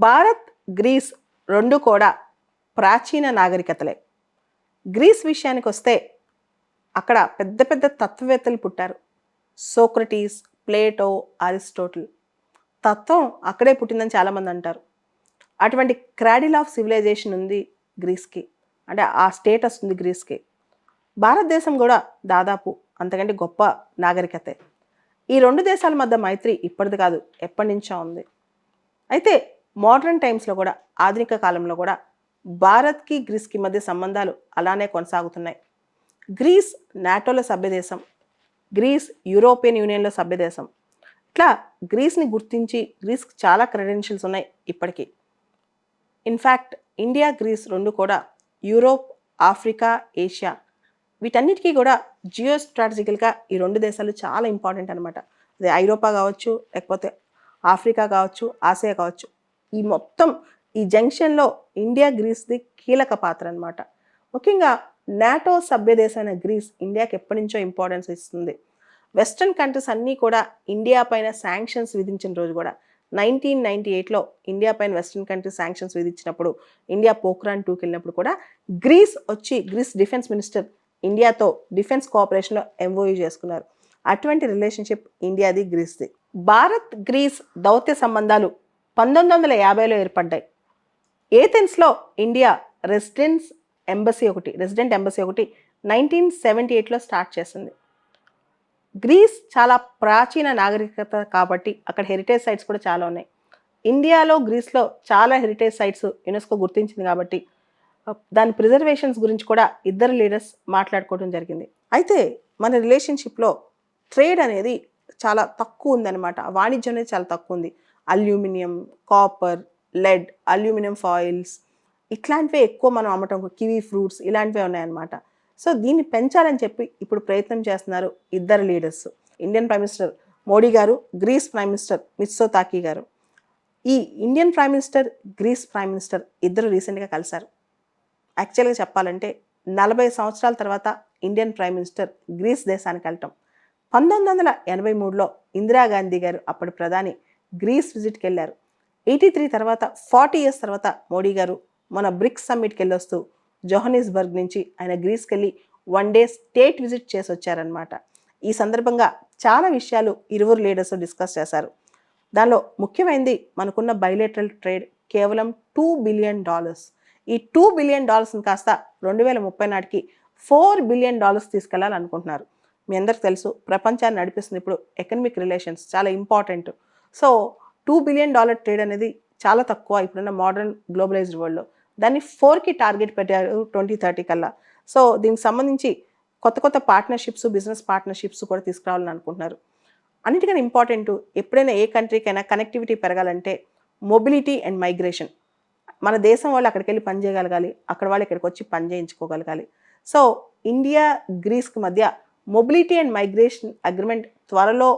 Bharat, grace రెండు కూడా ప్రాచీన నాగరికతలే. గ్రీస్ విషయానికొస్తే అక్కడ పెద్ద పెద్ద తత్వవేత్తలు పుట్టారు. Socrates, Plato, Aristotle. తత్వం అక్కడే పుట్టిందని చాలామంది అంటారు. అటువంటి క్రాడిల్ ఆఫ్ సివిలైజేషన్ ఉంది గ్రీస్‌కి. అంటే ఆ స్టేటస్ ఉంది గ్రీస్‌కి. భారతదేశం కూడా దాదాపు అంతకంటే గొప్ప నాగరికతే. ఈ 2 దేశాల మధ్య మైత్రి ఇప్పటిది కాదు, ఎప్పటినుంచో ఉంది. అయితే మోడర్న్ టైమ్స్‌లో కూడా, ఆధునిక కాలంలో కూడా భారత్‌కి, గ్రీస్‌కి మధ్య సంబంధాలు అలానే కొనసాగుతున్నాయి. గ్రీస్ నాటోలో సభ్యదేశం. గ్రీస్ యూరోపియన్ యూనియన్‌లో సభ్యదేశం. ఇట్లా గ్రీస్‌ని గుర్తించి గ్రీస్‌కి చాలా క్రెడెన్షియల్స్ ఉన్నాయి ఇప్పటికీ. ఇన్‌ఫ్యాక్ట్ ఇండియా, గ్రీస్ రెండు కూడా యూరోప్, ఆఫ్రికా, ఏషియా వీటన్నిటికీ కూడా జియో స్ట్రాటజికల్‌గా ఈ 2 దేశాలు చాలా ఇంపార్టెంట్ అనమాట. అది ఐరోపా కావచ్చు, లేకపోతే ఆఫ్రికా కావచ్చు, ఆసియా కావచ్చు. ఈ మొత్తం ఈ జంక్షన్‌లో ఇండియా, గ్రీస్‌ది కీలక పాత్ర అనమాట. ముఖ్యంగా నాటో సభ్య దేశమైన గ్రీస్ ఇండియాకి ఎప్పటినుంచో ఇంపార్టెన్స్ ఇస్తుంది. వెస్టర్న్ కంట్రీస్ అన్నీ కూడా ఇండియా పైన శాంక్షన్స్ విధించిన రోజు కూడా 1998లో ఇండియా పైన వెస్టర్న్ కంట్రీస్ శాంక్షన్స్ విధించినప్పుడు, ఇండియా పోఖ్రాన్ 2కి వెళ్ళినప్పుడు కూడా గ్రీస్ డిఫెన్స్ మినిస్టర్ ఇండియాతో డిఫెన్స్ కోఆపరేషన్లో ఎంఓయూ చేసుకున్నారు. అటువంటి రిలేషన్షిప్ ఇండియాది, గ్రీస్ది. భారత్, గ్రీస్ దౌత్య సంబంధాలు 1950లో ఏర్పడ్డాయి. ఏథెన్స్లో ఇండియా రెసిడెంట్ ఎంబసీ ఒకటి 1978లో స్టార్ట్ చేసింది. గ్రీస్ చాలా ప్రాచీన నాగరికత కాబట్టి అక్కడ హెరిటేజ్ సైట్స్ కూడా చాలా ఉన్నాయి. ఇండియాలో, గ్రీస్లో చాలా హెరిటేజ్ సైట్స్ యునెస్కో గుర్తించింది కాబట్టి దాని ప్రిజర్వేషన్స్ గురించి కూడా ఇద్దరు లీడర్స్ మాట్లాడుకోవడం జరిగింది. అయితే మన రిలేషన్షిప్లో ట్రేడ్ అనేది చాలా తక్కువ ఉందన్నమాట. వాణిజ్యం అనేది చాలా తక్కువ ఉంది. Aluminium, copper, lead, aluminium foils ఇట్లాంటివే ఎక్కువ మనం అమ్మటం, కివీ ఫ్రూట్స్ ఇలాంటివే ఉన్నాయన్నమాట. సో దీన్ని పెంచాలని చెప్పి ఇప్పుడు ప్రయత్నం చేస్తున్నారు ఇద్దరు leaders. Indian prime minister Modi గారు, గ్రీస్ ప్రైమ్ మినిస్టర్ మిత్సోతాకీ గారు. ఈ Indian prime minister, Greece prime minister ఇద్దరు రీసెంట్గా కలిశారు. యాక్చువల్గా చెప్పాలంటే 40 సంవత్సరాల తర్వాత ఇండియన్ ప్రైమ్ మినిస్టర్ గ్రీస్ దేశానికి వెళ్ళటం. 1983లో ఇందిరాగాంధీ గారు అప్పటి ప్రధాని గ్రీస్ విజిట్కి వెళ్ళారు. 83 తర్వాత 40 ఇయర్స్ తర్వాత మోడీ గారు మన బ్రిక్స్ సమ్మిట్కి వెళ్ళొస్తూ జోహనిస్బర్గ్ నుంచి ఆయన గ్రీస్కి వెళ్ళి 1 డే స్టేట్ విజిట్ చేసి వచ్చారనమాట. ఈ సందర్భంగా చాలా విషయాలు ఇరువురు లీడర్స్ డిస్కస్ చేశారు. దానిలో ముఖ్యమైనది మనకున్న బైలేటరల్ ట్రేడ్ కేవలం $2 బిలియన్. ఈ $2 బిలియన్ కాస్త 2030 నాటికి $4 బిలియన్ తీసుకెళ్లాలనుకుంటున్నారు. మీ అందరికి తెలుసు ప్రపంచాన్ని నడిపిస్తుంది ఇప్పుడు ఎకనమిక్ రిలేషన్స్ చాలా ఇంపార్టెంట్. సో $2 బిలియన్ ట్రేడ్ అనేది చాలా తక్కువ ఇప్పుడున్న మోడర్న్ గ్లోబలైజ్డ్ వరల్డ్లో. దాన్ని 4కి టార్గెట్ పెట్టారు 2030 కల్లా. సో దీనికి సంబంధించి కొత్త కొత్త పార్ట్నర్షిప్స్, బిజినెస్ పార్ట్నర్షిప్స్ కూడా తీసుకురావాలని అనుకుంటున్నారు. అన్నిటికన్నా ఇంపార్టెంట్, ఎప్పుడైనా ఏ కంట్రీకైనా కనెక్టివిటీ పెరగాలంటే మొబిలిటీ అండ్ మైగ్రేషన్. మన దేశం వాళ్ళు అక్కడికి వెళ్ళి పని చేయగలగాలి, అక్కడ వాళ్ళు ఇక్కడికి వచ్చి పని చేయించుకోగలగాలి. సో ఇండియా, గ్రీస్కి మధ్య మొబిలిటీ అండ్ మైగ్రేషన్ అగ్రిమెంట్ త్వరలో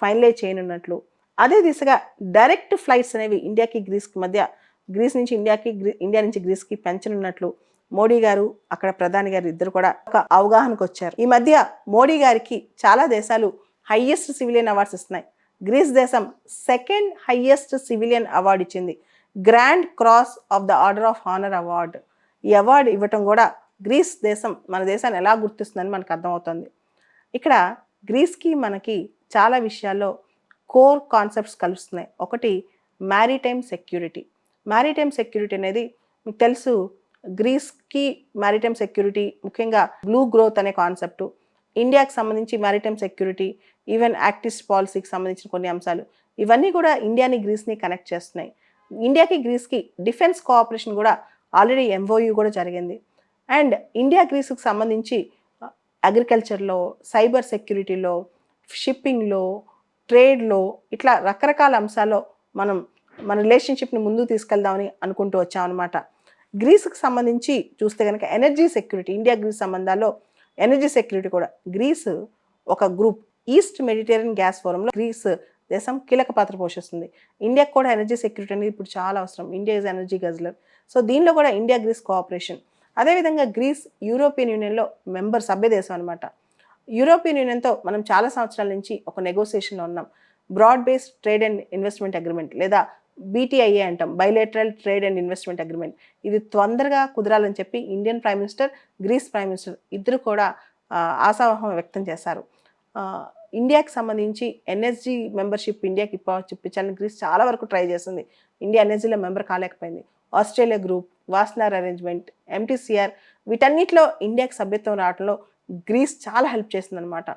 ఫైనలైజ్ చేయనున్నట్లు, అదే దిశగా డైరెక్ట్ ఫ్లైట్స్ అనేవి ఇండియాకి, గ్రీస్కి మధ్య, గ్రీస్ నుంచి ఇండియాకి, ఇండియా నుంచి గ్రీస్కి పెంచనున్నట్లు మోడీ గారు, అక్కడ ప్రధాని గారు ఇద్దరు కూడా ఒక అవగాహనకు వచ్చారు. ఈ మధ్య మోడీ గారికి చాలా దేశాలు హైయెస్ట్ సివిలియన్ అవార్డ్స్ ఇస్తున్నాయి. గ్రీస్ దేశం 2nd హైయెస్ట్ సివిలియన్ అవార్డు ఇచ్చింది, grand cross of the order of honour award. ఈ అవార్డు ఇవ్వటం కూడా గ్రీస్ దేశం మన దేశాన్ని ఎలా గుర్తిస్తుందని మనకు అర్థమవుతుంది. ఇక్కడ గ్రీస్కి మనకి చాలా విషయాల్లో కోర్ కాన్సెప్ట్స్ కలుస్తున్నాయి. ఒకటి మ్యారిటైమ్ సెక్యూరిటీ. మ్యారిటైమ్ సెక్యూరిటీ అనేది మీకు తెలుసు, గ్రీస్కి మ్యారిటైమ్ సెక్యూరిటీ ముఖ్యంగా బ్లూ గ్రోత్ అనే కాన్సెప్టు, ఇండియాకి సంబంధించి మ్యారిటైమ్ సెక్యూరిటీ, ఈవెన్ యాక్టిస్ట్ పాలసీకి సంబంధించిన కొన్ని అంశాలు, ఇవన్నీ కూడా ఇండియాని, గ్రీస్ని కనెక్ట్ చేస్తున్నాయి. ఇండియాకి, గ్రీస్కి డిఫెన్స్ కోఆపరేషన్ కూడా ఆల్రెడీ ఎంఓయూ కూడా జరిగింది. అండ్ ఇండియా, గ్రీస్కి సంబంధించి అగ్రికల్చర్లో, సైబర్ సెక్యూరిటీలో, షిప్పింగ్లో, ట్రేడ్లో ఇట్లా రకరకాల అంశాల్లో మనం మన రిలేషన్షిప్ని ముందుకు తీసుకెళ్దామని అనుకుంటూ వచ్చామన్నమాట. గ్రీస్కి సంబంధించి చూస్తే కనుక ఎనర్జీ సెక్యూరిటీ, ఇండియా గ్రీస్ సంబంధాల్లో ఎనర్జీ సెక్యూరిటీ కూడా గ్రీస్ ఒక గ్రూప్, ఈస్ట్ మెడిటేరియన్ గ్యాస్ ఫోరంలో గ్రీస్ దేశం కీలక పాత్ర పోషిస్తుంది. ఇండియాకి కూడా ఎనర్జీ సెక్యూరిటీ అనేది ఇప్పుడు చాలా అవసరం. India is energy గజ్లర్. సో దీనిలో కూడా ఇండియా, గ్రీస్ కోఆపరేషన్. అదేవిధంగా గ్రీస్ యూరోపియన్ యూనియన్లో సభ్య దేశం అనమాట. యూరోపియన్ యూనియన్తో మనం చాలా సంవత్సరాల నుంచి ఒక నెగోసియేషన్లో ఉన్నాం. Broad based trade and investment agreement లేదా బీటీఐఏ అంటాం, bilateral trade and investment agreement. ఇది తొందరగా కుదరాలని చెప్పి Indian prime minister, Greece prime minister ఇద్దరు కూడా ఆశావహం వ్యక్తం చేశారు. ఇండియాకి సంబంధించి ఎన్ఎస్జీ మెంబర్షిప్ ఇండియాకి ఇప్పించాలని గ్రీస్ చాలా వరకు ట్రై చేసింది. ఇండియా ఎన్ఎస్జీలో మెంబర్ కాలేకపోయింది. Australia group, Wassenaar arrangement, MTCR వీటన్నిటిలో ఇండియాకి సభ్యత్వం రావడంలో గ్రీస్ చాలా హెల్ప్ చేసిందనమాట.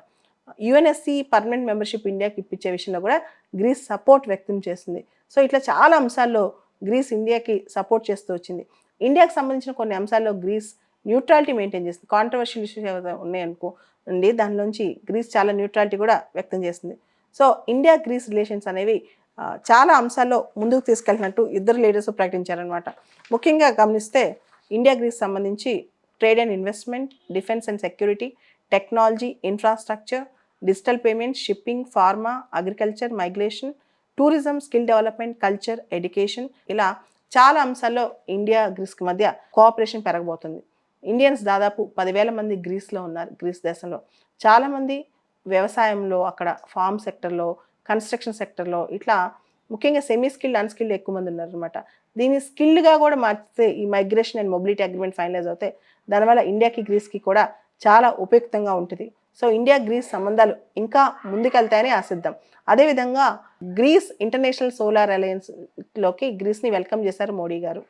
యుఎన్ఎస్సి పర్మనెంట్ మెంబర్షిప్ ఇండియాకి ఇప్పించే విషయంలో కూడా గ్రీస్ సపోర్ట్ వ్యక్తం చేసింది. సో ఇట్లా చాలా అంశాల్లో గ్రీస్ ఇండియాకి సపోర్ట్ చేస్తూ వచ్చింది. ఇండియాకి సంబంధించిన కొన్ని అంశాల్లో గ్రీస్ న్యూట్రాలిటీ మెయింటైన్ చేసింది. కాంట్రవర్షియల్ ఇష్యూస్ ఏవైతే ఉన్నాయనుకో అండి, దానిలోంచి గ్రీస్ చాలా న్యూట్రాలిటీ కూడా వ్యక్తం చేసింది. సో ఇండియా గ్రీస్ రిలేషన్స్ అనేవి చాలా అంశాల్లో ముందుకు తీసుకెళ్తున్నట్టు ఇద్దరు లీడర్స్ ప్రకటించారనమాట. ముఖ్యంగా గమనిస్తే ఇండియా గ్రీస్ సంబంధించి trade and investment, defence and security, technology, infrastructure, digital payments, shipping, pharma, agriculture, migration, tourism, skill development, culture, education ఇలా చాలా అంశాల్లో ఇండియా గ్రీస్కి మధ్య కోఆపరేషన్ పెరగబోతుంది. ఇండియన్స్ దాదాపు 10,000 మంది గ్రీస్లో ఉన్నారు. గ్రీస్ దేశంలో చాలామంది వ్యవసాయంలో, అక్కడ ఫార్మ్ సెక్టర్లో, కన్స్ట్రక్షన్ సెక్టర్లో ఇట్లా ముఖ్యంగా సెమీ స్కిల్డ్, అన్స్కిల్డ్ ఎక్కువ మంది ఉన్నారనమాట. దీన్ని స్కిల్డ్గా కూడా మార్చితే ఈ migration and mobility agreement finalize అవుతాయి. దానివల్ల ఇండియాకి గ్రీస్కి కూడా చాలా ఉపయుక్తంగా ఉంటుంది. సో ఇండియా గ్రీస్ సంబంధాలు ఇంకా ముందుకెళ్తాయని ఆశిద్దాం. అదేవిధంగా గ్రీస్ ఇంటర్నేషనల్ సోలార్ అలయన్స్లోకి గ్రీస్ని వెల్కమ్ చేశారు మోడీ గారు.